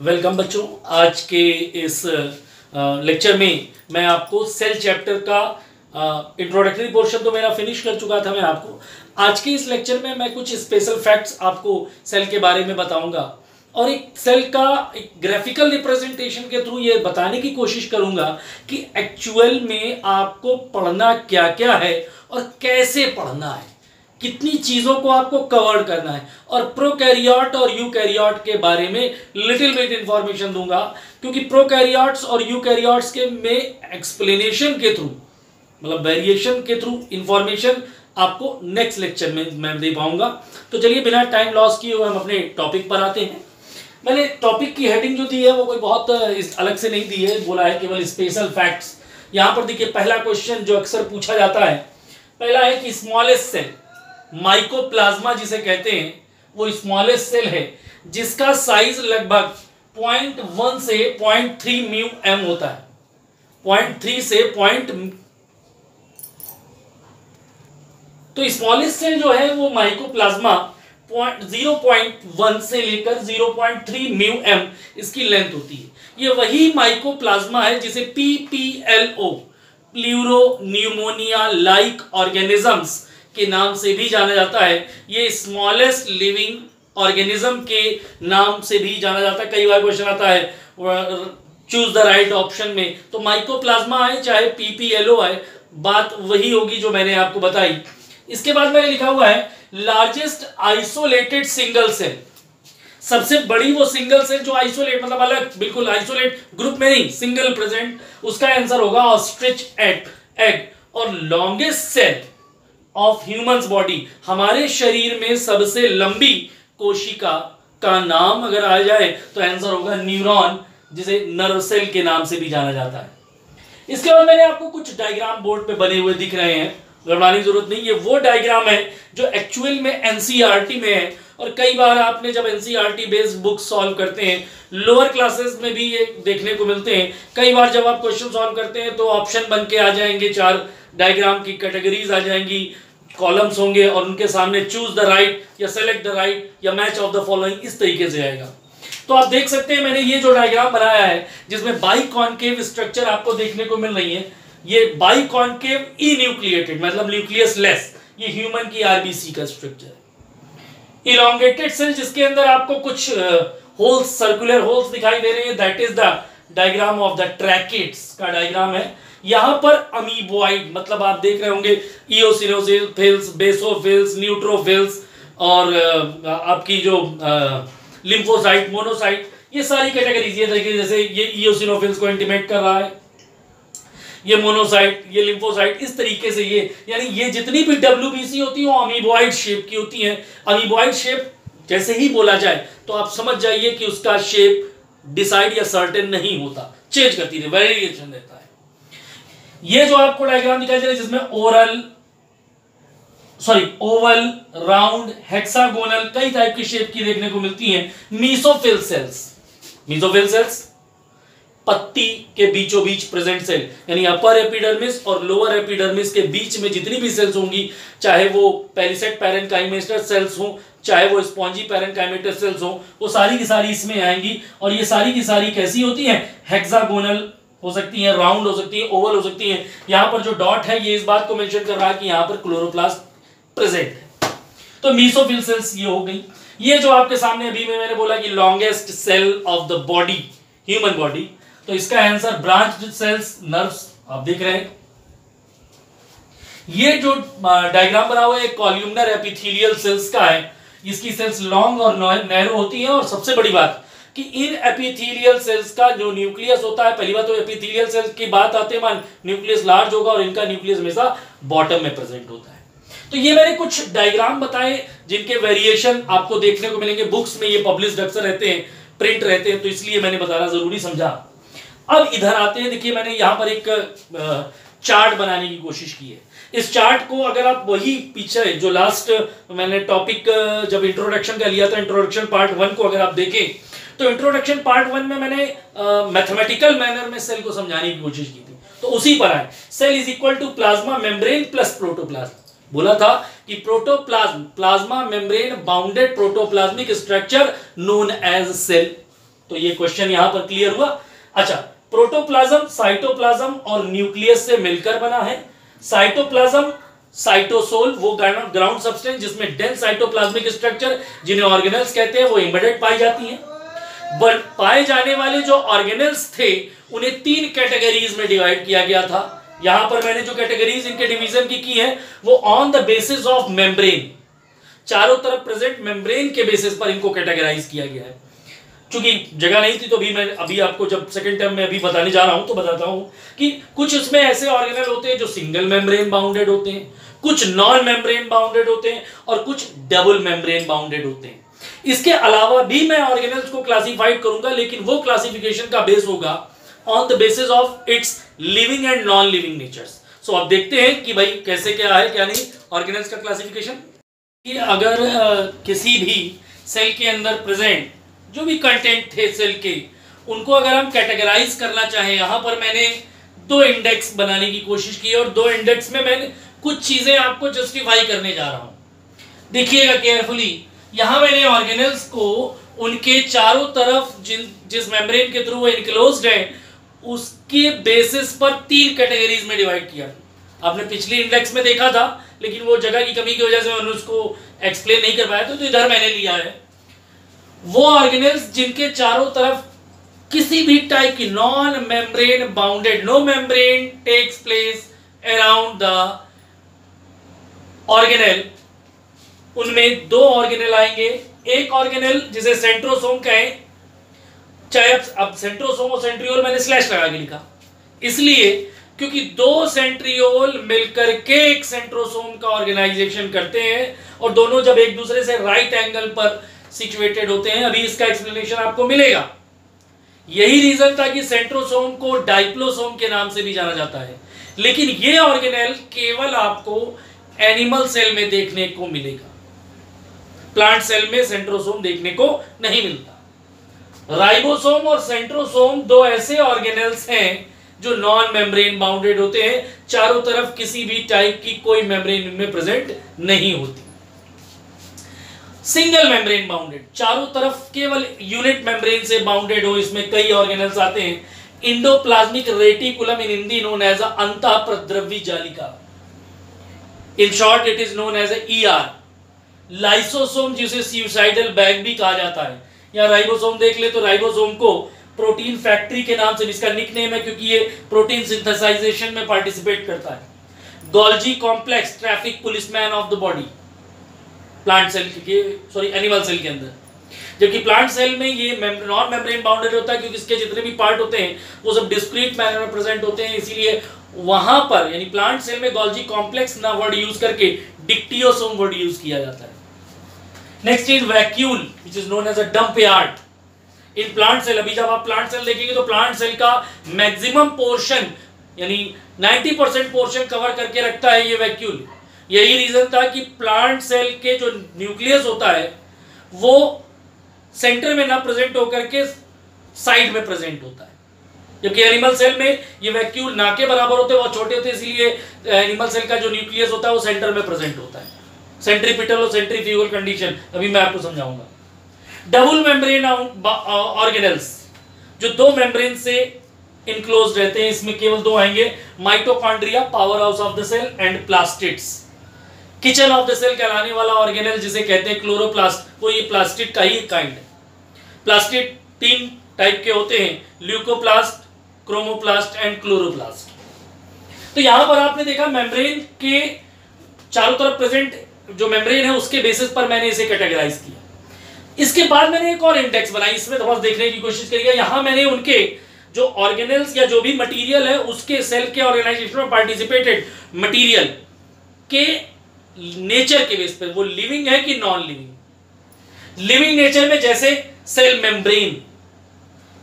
Welcome बच्चों। आज के इस लेक्चर में मैं आपको सेल चैप्टर का इंट्रोडक्टरी पोर्शन तो मेरा फिनिश कर चुका था। मैं आपको आज के इस लेक्चर में मैं कुछ स्पेशल फैक्ट्स आपको सेल के बारे में बताऊंगा और एक सेल का एक ग्राफिकल रिप्रेजेंटेशन के थ्रू ये बताने की कोशिश करूंगा कि एक्चुअल में आपको पढ़ना क्या क्या है और कैसे पढ़ना है, कितनी चीजों को आपको कवर करना है। और प्रोकैरियोट और यूकैरियोट के बारे में लिटिल बिट इंफॉर्मेशन दूंगा, क्योंकि प्रोकैरियोट्स और यूकैरियोट्स के में एक्सप्लेनेशन के थ्रू, मतलब वेरिएशन के थ्रू इंफॉर्मेशन आपको नेक्स्ट लेक्चर में मैं दे पाऊंगा। तो चलिए बिना टाइम लॉस किए हुए हम अपने टॉपिक पर आते हैं। मैंने टॉपिक की हेडिंग जो दी है वो कोई बहुत अलग से नहीं दी है, बोला है केवल स्पेशल फैक्ट्स। यहां पर देखिए पहला क्वेश्चन जो अक्सर पूछा जाता है, पहला है कि स्मॉलेस्ट सेल माइकोप्लाज्मा जिसे कहते हैं वो स्मॉलेस्ट सेल है जिसका साइज लगभग 0.1 से 0.3 म्यू एम होता है। 0.3 से तो स्मॉलेस्ट सेल जो है वो माइकोप्लाज्मा 0.1 से लेकर 0.3 म्यू एम इसकी लेंथ होती है। ये वही माइकोप्लाज्मा है जिसे PPLO pleuro pneumonia like organisms के नाम से भी जाना जाता है। ये स्मॉलेस्ट लिविंग ऑर्गेनिज्म के नाम से भी जाना जाता है। कई बार क्वेश्चन आता है चूज द राइट ऑप्शन में, तो माइकोप्लाज्मा है चाहे PPLO है, बात वही होगी जो मैंने आपको बताई। इसके बाद मैंने लिखा हुआ है लार्जेस्ट आइसोलेटेड सिंगल सेल, सबसे बड़ी वो सिंगल सेल जो आइसोलेट मतलब अलग बिल्कुल आइसोलेट ग्रुप में नहीं, सिंगल प्रेजेंट, उसका आंसर होगा ऑस्ट्रिच एग। और longest cell of humans body, हमारे शरीर में सबसे लंबी कोशिका का नाम अगर आ जाए तो आंसर होगा न्यूरॉन, जिसे नर्व सेल के नाम से भी जाना जाता है। इसके बाद मैंने आपको कुछ डायग्राम बोर्ड पे बने हुए दिख रहे हैं, घबराने की जरूरत नहीं, ये वो डायग्राम है जो एक्चुअल में एनसीईआरटी में है और कई बार आपने जब एनसीईआरटी बेस्ड बुक सॉल्व करते हैं, लोअर क्लासेस में भी ये देखने को मिलते हैं। कई बार जब आप क्वेश्चन सॉल्व करते हैं तो ऑप्शन बन के आ जाएंगे, 4 डायग्राम की कैटेगरीज आ जाएंगी, कॉलम्स होंगे और उनके सामने चूज द राइट या सेलेक्ट द राइट या मैच ऑफ द फॉलोइंग इस तरीके से आएगा। तो आप देख सकते हैं मैंने ये जो डायग्राम बनाया है जिसमें बाइकॉन्केव स्ट्रक्चर आपको देखने को मिल रही है। ये बाइकॉन्केव इन्यूक्लिएटेड मतलब न्यूक्लियस लेस, ये ह्यूमन की आरबीसी का स्ट्रक्चर है। इलोंगेटेड सेल जिसके अंदर आपको कुछ होल्स, सर्कुलर होल्स दिखाई दे रहे हैं, that is the diagram of the tracheids का डायग्राम है। यहां पर अमीबॉइड मतलब आप देख रहे होंगे इओसिनोफिल्स, बेसोफिल्स, न्यूट्रोफिल्स और आपकी जो लिम्फोसाइट, मोनोसाइट, ये सारी कैटेगरीज ये देखिए, जैसे ये इओसिनोफिल्स को इंटीमेट कर रहा है, ये मोनोसाइट, ये लिम्फोसाइट, इस तरीके से ये यानी ये जितनी भी WBC होती है वो अमीबॉइड शेप की होती हैं। अमीबॉइड शेप जैसे ही बोला जाए तो आप समझ जाइए कि उसका शेप डिसाइड या सर्टेन नहीं होता, चेंज करती है, वेरिएशन रहता है। ये जो आपको डायग्राम दिखाई दे रहा है जिसमें ओवल, राउंड, हेक्सागोनल कई टाइप की शेप की देखने को मिलती हैं। मीसोफिल सेल्स पत्ती के बीचों बीच प्रेजेंट सेल, यानी अपर एपिडर्मिस और लोअर एपिडर्मिस के बीच में जितनी भी सेल्स होंगी, चाहे वो पेरिसेट पैरेन्काइमेटस सेल्स हो, चाहे वो स्पॉन्जी पैरेन्काइमेटस सेल्स हो, वो सारी की सारी इसमें आएंगी। और ये सारी की सारी कैसी होती हैं? हेक्सागोनल हो सकती है, राउंड हो सकती है, ओवल हो सकती है। यहां पर जो डॉट है ये इस बात को मेंशन कर रहा है कि यहां पर क्लोरोप्लास्ट प्रेजेंट है। तो मीसोफिल सेल्स ये हो गई। ये जो आपके सामने अभी मैंने बोला कि longest cell of the body, human body, तो इसका आंसर ब्रांच्ड सेल्स, नर्व्स आप देख रहे हैं। ये जो डायग्राम बना हुआ है कॉल्यूमनर एपिथेलियल सेल्स का है, इसकी सेल्स लॉन्ग और नैरो होती हैं। और सबसे बड़ी बात कि इन एपिथेलियल सेल्स का जो न्यूक्लियस होता है, पहली बात तो एपिथेलियल सेल्स की बात आते हैं मान न्यूक्लियस लार्ज होगा और इनका न्यूक्लियस हमेशा बॉटम में प्रेजेंट होता है। तो ये मैंने कुछ डायग्राम बताए जिनके वेरिएशन आपको देखने को मिलेंगे बुक्स में, ये पब्लिश्ड अक्सर रहते हैं, प्रिंट रहते हैं, तो इसलिए मैंने बताना जरूरी समझा। अब इधर आते हैं, देखिए मैंने यहां पर एक चार्ट बनाने की कोशिश की है। इस चार्ट को अगर आप वही पीछे जो लास्ट मैंने टॉपिक जब इंट्रोडक्शन का लिया था, इंट्रोडक्शन पार्ट 1 को अगर आप देखें तो इंट्रोडक्शन पार्ट 1 में मैंने मैथमेटिकल मैनर में सेल को समझाने की कोशिश की थी, तो उसी पर आए। Cell is equal to plasma membrane plus protoplasm. बोला था कि protoplasm, plasma membrane bounded protoplasmic structure known as cell. तो ये क्वेश्चन यहां पर क्लियर हुआ। अच्छा, प्रोटोप्लाज्म साइटोप्लाज्म और न्यूक्लियस से मिलकर बना है। साइटोप्लाज्म साइटोसोल वो ग्राउंड सब्सटेंस जिसमें डेंस साइटोप्लाज्मिक स्ट्रक्चर जिन्हें ऑर्गेनेल्स कहते हैं वो एम्बेडेड पाई जाती हैं। बट पाए जाने वाले जो ऑर्गेनेल्स थे उन्हें 3 कैटेगरीज में डिवाइड किया गया था। यहां पर मैंने जो कैटेगरीज इनके डिवीजन की है वो on the basis of membrane, चारों तरफ प्रेजेंट मेम्ब्रेन के बेसिस पर इनको कैटेगराइज किया गया है। चूंकि जगह नहीं थी तो अभी आपको जब सेकंड टर्म में अभी बताने जा रहा हूं तो बताता हूं कि कुछ इसमें ऐसे ऑर्गेनल होते हैं जो सिंगल मेम्ब्रेन बाउंडेड होते हैं, कुछ नॉन मेम्ब्रेन बाउंडेड होते हैं और कुछ डबल मेम्ब्रेन बाउंडेड होते हैं। इसके अलावा भी मैं ऑर्गेनल्स को क्लासिफाइड करूंगा, लेकिन वो क्लासिफिकेशन का बेस होगा on the basis of its living and non living natures. So अब देखते हैं कि भाई कैसे क्या है क्या नहीं ऑर्गेनल्स का क्लासिफिकेशन। कि अगर किसी भी सेल के अंदर प्रेजेंट जो भी कंटेंट थे सेल के, उनको अगर हम कैटेगराइज करना चाहें, यहां पर मैंने 2 इंडेक्स बनाने की कोशिश की और 2 इंडेक्स में मैंने कुछ चीजें आपको जस्टिफाई करने जा रहा हूं। देखिएगा केयरफुली, यहां मैंने ऑर्गेनल्स को उनके चारों तरफ जिस मेम्ब्रेन के थ्रू वो इनक्लोज्ड है उसके बेसिस पर 3 कैटेगरीज में डिवाइड किया। आपने पिछली इंडेक्स में देखा था, लेकिन वो जगह की कमी की वजह से मैंने उसको एक्सप्लेन नहीं कर पाया तो इधर मैंने लिया है। वो ऑर्गेनल्स जिनके चारों तरफ किसी भी टाइप की non membrane bounded, no membrane takes place around the organelle, उनमें 2 ऑर्गेनल आएंगे। एक ऑर्गेनल जिसे सेंट्रोसोम कहें, चाहे अब सेंट्रोसोम और सेंट्रियोल मैंने स्लैश लगा के लिखा इसलिए क्योंकि 2 सेंट्रियोल मिलकर के एक सेंट्रोसोम का ऑर्गेनाइजेशन करते हैं और दोनों जब एक दूसरे से राइट एंगल पर सिचुएटेड होते हैं। अभी इसका एक्सप्लेनेशन आपको मिलेगा। यही रीजन था कि सेंट्रोसोम को डाइप्लोसोम के नाम से भी जाना जाता है, लेकिन ये ऑर्गेनेल केवल आपको एनिमल सेल में देखने को मिलेगा, प्लांट सेल में सेंट्रोसोम देखने को नहीं मिलता। राइबोसोम और सेंट्रोसोम 2 ऐसे ऑर्गेनेल्स हैं जो नॉन मेम्ब्रेन बाउंडेड होते हैं, चारों तरफ किसी भी टाइप की कोई मेम्ब्रेन इनमें प्रेजेंट नहीं होती। सिंगल मेम्ब्रेन बाउंडेड, चारों तरफ केवल यूनिट मेम्ब्रेन से बाउंडेड हो, इसमें कई ऑर्गेनल्स आते हैं। Endoplasmic reticulum in Hindi known as अंतः प्रद्रव्य जालिका, in short it is known as ER। Lysosome जिसे सुसाइडल बैग भी कहा जाता है। या राइबोसोम देख ले तो राइबोसोम को प्रोटीन फैक्ट्री के नाम से इसका निकनेम है क्योंकि ये प्रोटीन सिंथेसाइजेशन में पार्टिसिपेट करता है। Golgi complex traffic policeman of the body, plant cell के एनिमल सेल के अंदर, जबकि प्लांट सेल में ये नॉन मेम्ब्रेन बाउंडेड होता है क्योंकि इसके जितने भी पार्ट होते हैं वो सब डिस्क्रीट मैनर में प्रेजेंट होते हैं, इसीलिए वहां पर यानी प्लांट सेल में गोल्जी कॉम्प्लेक्स ना वर्ड यूज करके डिक्टियोसोम वर्ड यूज किया जाता है। Next is vacuole which is known as a dump yard in plant cell. अभी जब आप प्लांट सेल देखेंगे तो प्लांट सेल का मैक्सिमम पोर्शन यानी 90% पोर्शन कवर करके रखता है ये वैक्यूल। यही रीजन था कि प्लांट सेल के जो न्यूक्लियस होता है वो सेंटर में ना प्रेजेंट होकर के साइड में प्रेजेंट होता है, जबकि एनिमल सेल में ये वैक्यूल ना के बराबर होते हैं, बहुत छोटे होते हैं, इसलिए एनिमल सेल का जो न्यूक्लियस होता है वो सेंटर में प्रेजेंट होता है। सेंट्रीपिटल और सेंट्रीफ्यूगल कंडीशन अभी मैं आपको समझाऊंगा। डबल मेम्ब्रेन ऑर्गेनल्स जो 2 मेम्ब्रेन से इनक्लोज्ड रहते हैं, इसमें केवल 2 आएंगे, mitochondria power house of the cell and plastids. Kitchen of the cell कहलाने वाला ऑर्गेनल जिसे कहते हैं क्लोरोप्लास्ट, वो ये प्लास्टिड का ही काइंड है। प्लास्टिड 3 टाइप के होते हैं, ल्यूकोप्लास्ट, क्रोमोप्लास्ट एंड क्लोरोप्लास्ट। तो यहां पर आपने देखा मेम्ब्रेन के चारों तरफ प्रेजेंट जो मेम्ब्रेन है उसके बेसिस पर मैंने इसे कैटेगराइज किया। इसके बाद मैंने एक और इंडेक्स बनाई, इसमें थोड़ा देखने की कोशिश करिएगा। यहां मैंने उनके जो ऑर्गेनल्स या जो भी मटेरियल है उसके सेल के ऑर्गेनाइजेशन में पार्टिसिपेटेड मटेरियल के नेचर के बेस पर वो लिविंग है कि नॉन लिविंग। लिविंग नेचर में जैसे सेल मेम्ब्रेन,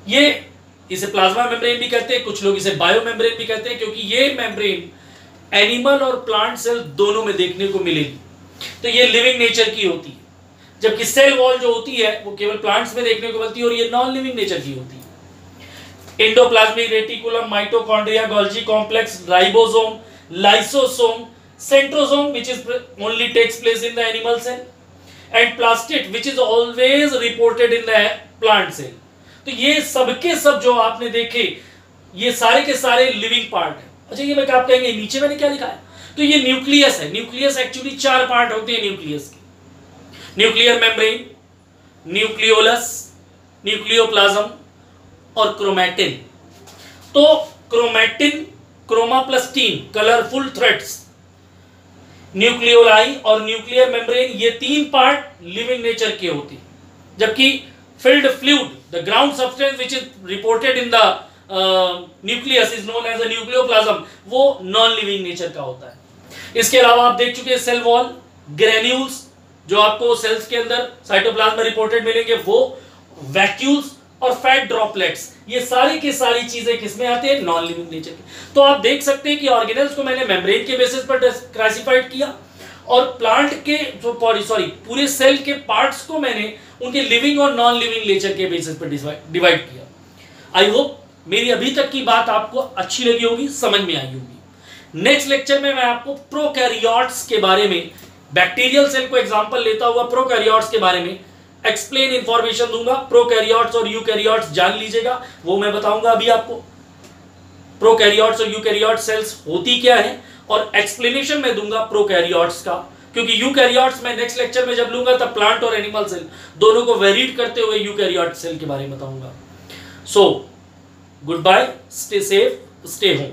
ये इसे प्लाज्मा मेम्ब्रेन भी कहते हैं, कुछ लोग इसे बायो मेम्ब्रेन भी कहते हैं क्योंकि ये मेम्ब्रेन एनिमल और प्लांट सेल दोनों में देखने को मिलेगी, तो ये लिविंग नेचर की होती है। जबकि सेल वॉल जो होती है वो केवल प्लांट्स में देखने को मिलती है और ये नॉन लिविंग नेचर की होती है। Endoplasmic reticulum, mitochondria, Golgi complex, ribosome, lysosome, centrosome which is only takes place in the animal cell and plastid which is always reported in the plant cell। तो ये सबके सब जो आपने देखे ये सारे के सारे लिविंग पार्ट है। अच्छा ये मैं क्या आप कहेंगे नीचे मैंने क्या लिखा है, तो ये न्यूक्लियस है। न्यूक्लियस एक्चुअली 4 पार्ट होते हैं न्यूक्लियस के, न्यूक्लियर मेम्ब्रेन, न्यूक्लियोलस, न्यूक्लियोप्लाज्म और क्रोमैटिन। तो chromatin, chroma plus tin, colourful threads, nucleoli और न्यूक्लियर मेम्ब्रेन, ये 3 पार्ट लिविंग नेचर के होते हैं, जबकि filled fluid, the ground substance which is reported in the nucleus is known as a nucleoplasm, वो non living nature का होता है। इसके अलावा आप देख चुके हैं सेल वॉल, ग्रेन्यूल्स जो आपको सेल्स के अंदर साइटोप्लाज्म में रिपोर्टेड मिलेंगे, वो वैक्यूल्स और फैट ड्रॉपलेट्स, ये सारी की सारी चीजें किसमें आते हैं, नॉन लिविंग नेचर के। तो आप देख सकते हैं कि ऑर्गेनेल्स को मैंने मेम्ब्रेन के बेसिस पर क्लासिफाइड किया और प्लांट के जो पूरे सेल के पार्ट्स को मैंने उनके लिविंग और नॉन लिविंग नेचर के बेसिस पर डिवाइड किया। आई होप मेरी अभी तक की बात आपको अच्छी लगी होगी, समझ में आई होगी। नेक्स्ट लेक्चर में मैं आपको प्रोकैरियोट्स के बारे में, बैक्टीरियल सेल को एग्जांपल लेता हुआ प्रोकैरियोट्स के बारे में एक्सप्लेन इंफॉर्मेशन दूंगा। प्रोकैरियोट्स और यूकैरियोट्स जान लीजिएगा, वो मैं बताऊंगा अभी आपको। प्रोकैरियोट्स और यूकैरियोट सेल्स होती क्या है और एक्सप्लेनेशन मैं दूंगा प्रोकैरियोट्स का, क्योंकि यूकैरियोट्स मैं नेक्स्ट लेक्चर में जब लूंगा तब प्लांट और एनिमल सेल दोनों को वेरीड करते हुए यूकैरियोट सेल के बारे में बताऊंगा। So good bye, stay safe, stay home.